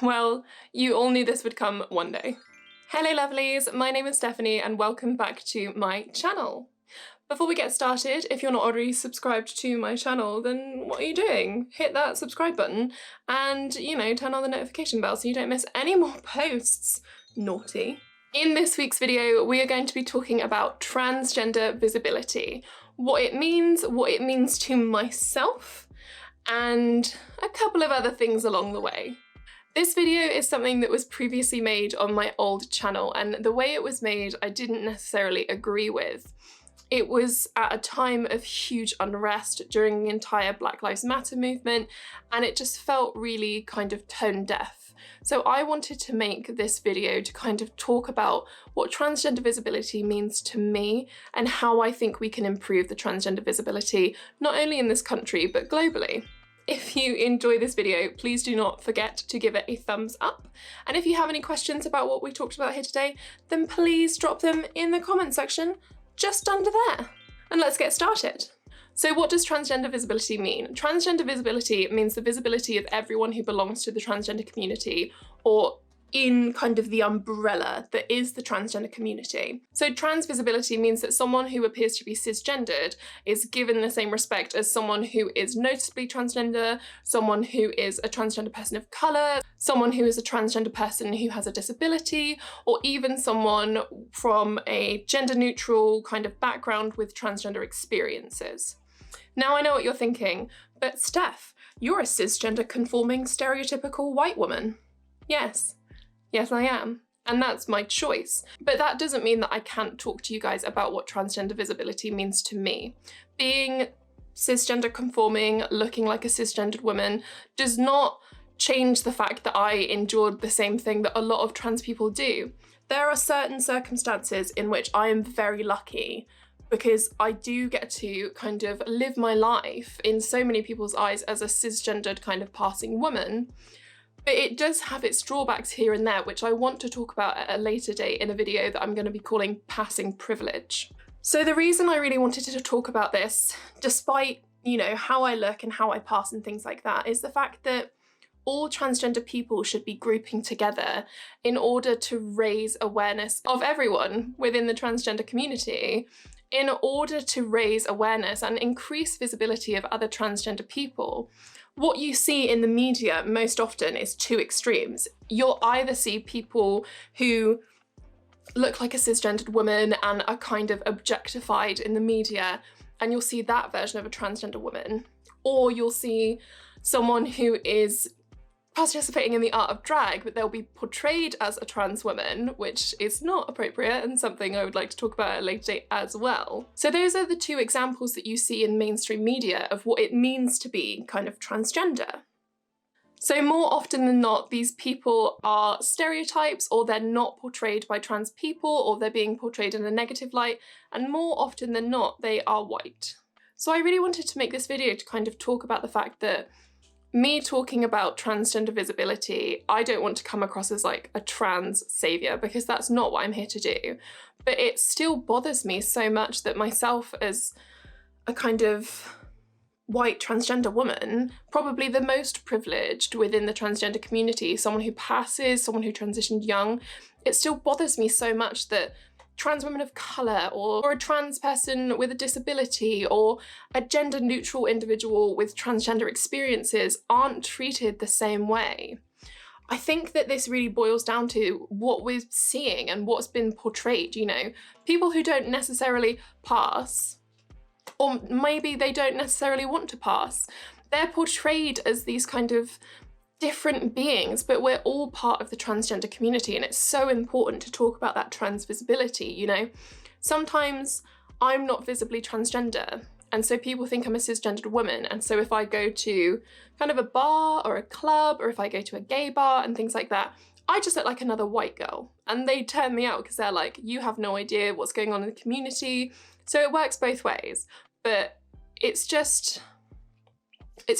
Well, you all knew this would come one day. Hello lovelies, my name is Stephanie and welcome back to my channel. Before we get started, if you're not already subscribed to my channel, then what are you doing? Hit that subscribe button and, turn on the notification bell so you don't miss any more posts. Naughty. In this week's video, we are going to be talking about transgender visibility, what it means to myself, and a couple of other things along the way. This video is something that was previously made on my old channel, and the way it was made I didn't necessarily agree with. It was at a time of huge unrest during the entire Black Lives Matter movement, and it just felt really kind of tone deaf. So I wanted to make this video to kind of talk about what transgender visibility means to me and how I think we can improve the transgender visibility, not only in this country, but globally. If you enjoy this video, please do not forget to give it a thumbs up. And if you have any questions about what we talked about here today, then please drop them in the comment section just under there. And let's get started. So what does transgender visibility mean? Transgender visibility means the visibility of everyone who belongs to the transgender community, or in kind of the umbrella that is the transgender community. So trans visibility means that someone who appears to be cisgendered is given the same respect as someone who is noticeably transgender, someone who is a transgender person of colour, someone who is a transgender person who has a disability, or even someone from a gender neutral kind of background with transgender experiences. Now I know what you're thinking, but Steph, you're a cisgender conforming stereotypical white woman. Yes, I am. And that's my choice. But that doesn't mean that I can't talk to you guys about what transgender visibility means to me. Being cisgender conforming, looking like a cisgendered woman, does not change the fact that I endured the same thing that a lot of trans people do. There are certain circumstances in which I am very lucky because I do get to kind of live my life in so many people's eyes as a cisgendered kind of passing woman. But it does have its drawbacks here and there, which I want to talk about at a later date in a video that I'm going to be calling Passing Privilege. So the reason I really wanted to talk about this, despite, how I look and how I pass and things like that, is the fact that all transgender people should be grouping together in order to raise awareness of everyone within the transgender community, in order to raise awareness and increase visibility of other transgender people. What you see in the media most often is two extremes. You'll either see people who look like a cisgendered woman and are kind of objectified in the media, and you'll see that version of a transgender woman. Or you'll see someone who is participating in the art of drag, but they'll be portrayed as a trans woman, which is not appropriate and something I would like to talk about at a later date as well. So those are the two examples that you see in mainstream media of what it means to be kind of transgender. So more often than not, these people are stereotypes, or they're not portrayed by trans people, or they're being portrayed in a negative light, and more often than not, they are white. So I really wanted to make this video to kind of talk about the fact that me talking about transgender visibility, I don't want to come across as like a trans savior, because that's not what I'm here to do. But it still bothers me so much that myself as a kind of white transgender woman, probably the most privileged within the transgender community, someone who passes, someone who transitioned young, it still bothers me so much that trans women of colour, or a trans person with a disability, or a gender neutral individual with transgender experiences aren't treated the same way. I think that this really boils down to what we're seeing and what's been portrayed, people who don't necessarily pass, or maybe they don't necessarily want to pass. They're portrayed as these kind of different beings, but we're all part of the transgender community, and it's so important to talk about that trans visibility, Sometimes I'm not visibly transgender, and so people think I'm a cisgendered woman, and so if I go to kind of a bar or a club, or if I go to a gay bar and things like that, I just look like another white girl, and they turn me out because they're like, you have no idea what's going on in the community. So it works both ways, but it's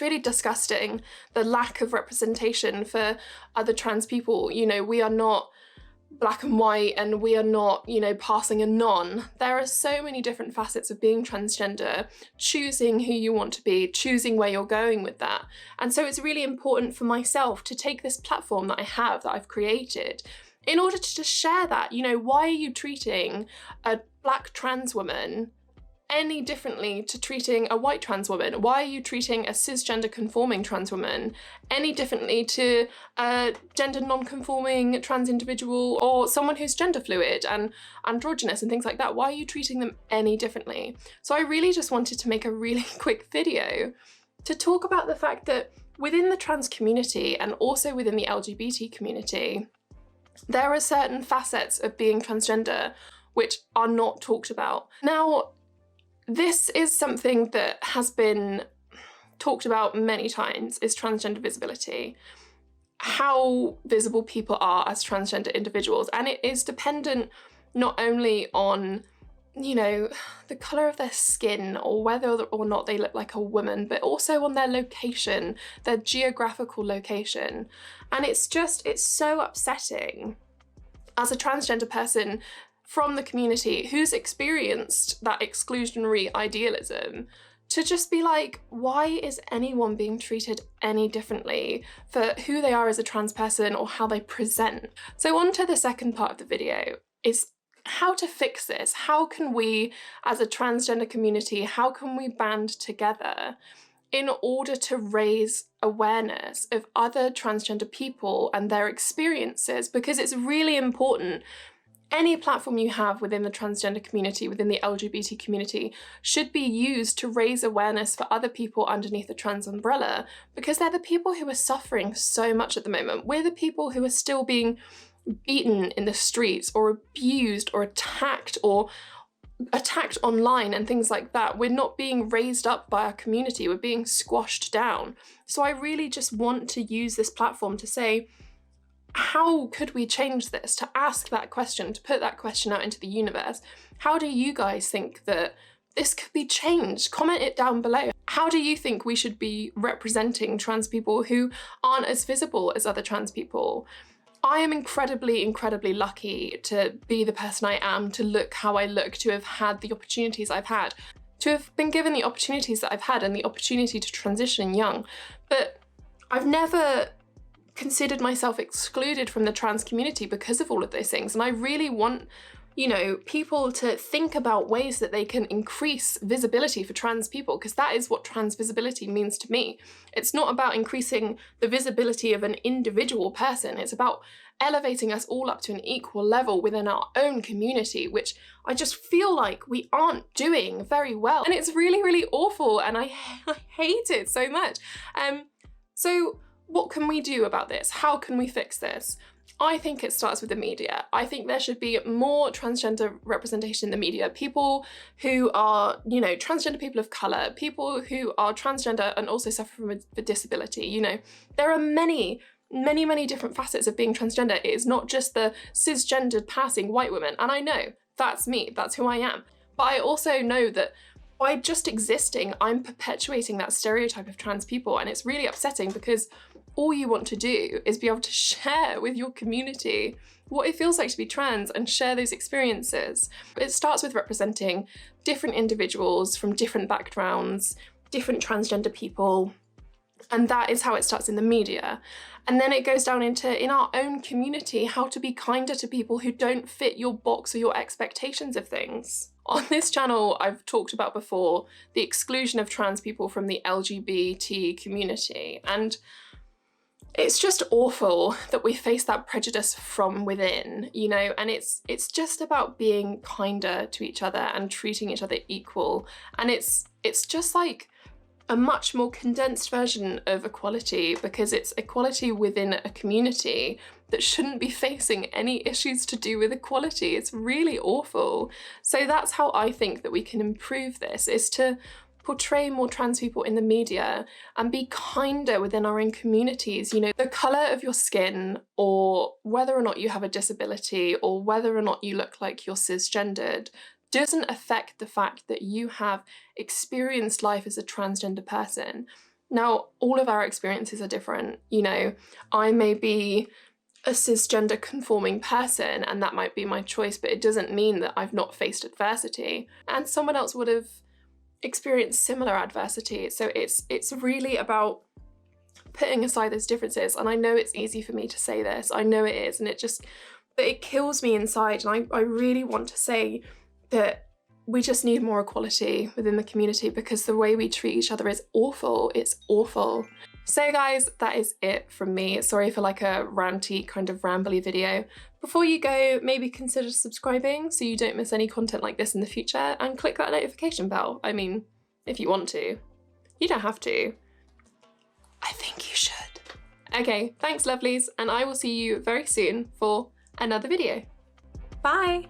really disgusting, the lack of representation for other trans people. We are not black and white and we are not, you know, passing a non. There are so many different facets of being transgender, choosing who you want to be, choosing where you're going with that. And so it's really important for myself to take this platform that I have, that I've created, in order to just share that. You know, why are you treating a black trans woman any differently to treating a white trans woman? Why are you treating a cisgender conforming trans woman any differently to a gender non-conforming trans individual or someone who's gender fluid and androgynous and things like that? Why are you treating them any differently? So I really just wanted to make a really quick video to talk about the fact that within the trans community and also within the LGBT community, there are certain facets of being transgender which are not talked about. Now, this is something that has been talked about many times, is transgender visibility. How visible people are as transgender individuals. And it is dependent not only on, you know, the colour of their skin or whether or not they look like a woman, but also on their location, their geographical location. And it's so upsetting as a transgender person from the community who's experienced that exclusionary idealism to just be like, why is anyone being treated any differently for who they are as a trans person or how they present? So on to the second part of the video is how to fix this. How can we as a transgender community, how can we band together in order to raise awareness of other transgender people and their experiences? Because it's really important. Any platform you have within the transgender community, within the LGBT community, should be used to raise awareness for other people underneath the trans umbrella, because they're the people who are suffering so much at the moment. We're the people who are still being beaten in the streets or abused or attacked online and things like that. We're not being raised up by our community, we're being squashed down. So I really just want to use this platform to say, how could we change this? To ask that question, to put that question out into the universe. How do you guys think that this could be changed? Comment it down below. How do you think we should be representing trans people who aren't as visible as other trans people? I am incredibly, incredibly lucky to be the person I am, to look how I look, to have had the opportunities I've had, to have been given the opportunities that I've had and the opportunity to transition young. But I've never considered myself excluded from the trans community because of all of those things. And I really want, you know, people to think about ways that they can increase visibility for trans people, because that is what trans visibility means to me. It's not about increasing the visibility of an individual person. It's about elevating us all up to an equal level within our own community, which I just feel like we aren't doing very well. And it's really, really awful. And I hate it so much. So what can we do about this? How can we fix this? I think it starts with the media. I think there should be more transgender representation in the media. People who are, you know, transgender people of colour, people who are transgender and also suffer from a disability. You know, there are many different facets of being transgender. It is not just the cisgendered passing white woman. And I know that's me, that's who I am. But I also know that by just existing, I'm perpetuating that stereotype of trans people. And it's really upsetting because all you want to do is be able to share with your community what it feels like to be trans and share those experiences. It starts with representing different individuals from different backgrounds, different transgender people, and that is how it starts in the media. And then it goes down into, in our own community, how to be kinder to people who don't fit your box or your expectations of things. On this channel, I've talked about before the exclusion of trans people from the LGBT community, and it's just awful that we face that prejudice from within, you know, and it's just about being kinder to each other and treating each other equal. And it's just like a much more condensed version of equality, because it's equality within a community that shouldn't be facing any issues to do with equality. It's really awful. So that's how I think that we can improve this, is to portray more trans people in the media and be kinder within our own communities. You know, the colour of your skin, or whether or not you have a disability, or whether or not you look like you're cisgendered, doesn't affect the fact that you have experienced life as a transgender person. Now, all of our experiences are different. You know, I may be a cisgender conforming person, and that might be my choice, but it doesn't mean that I've not faced adversity and someone else would have experienced similar adversity. So it's really about putting aside those differences. And I know it's easy for me to say this, I know it is, and but it kills me inside. And I really want to say that we just need more equality within the community, because the way we treat each other is awful. It's awful. So guys, that is it from me. Sorry for like a ranty, kind of rambly video. Before you go, maybe consider subscribing so you don't miss any content like this in the future, and click that notification bell. I mean, if you want to. You don't have to. I think you should. Okay, thanks lovelies, and I will see you very soon for another video. Bye!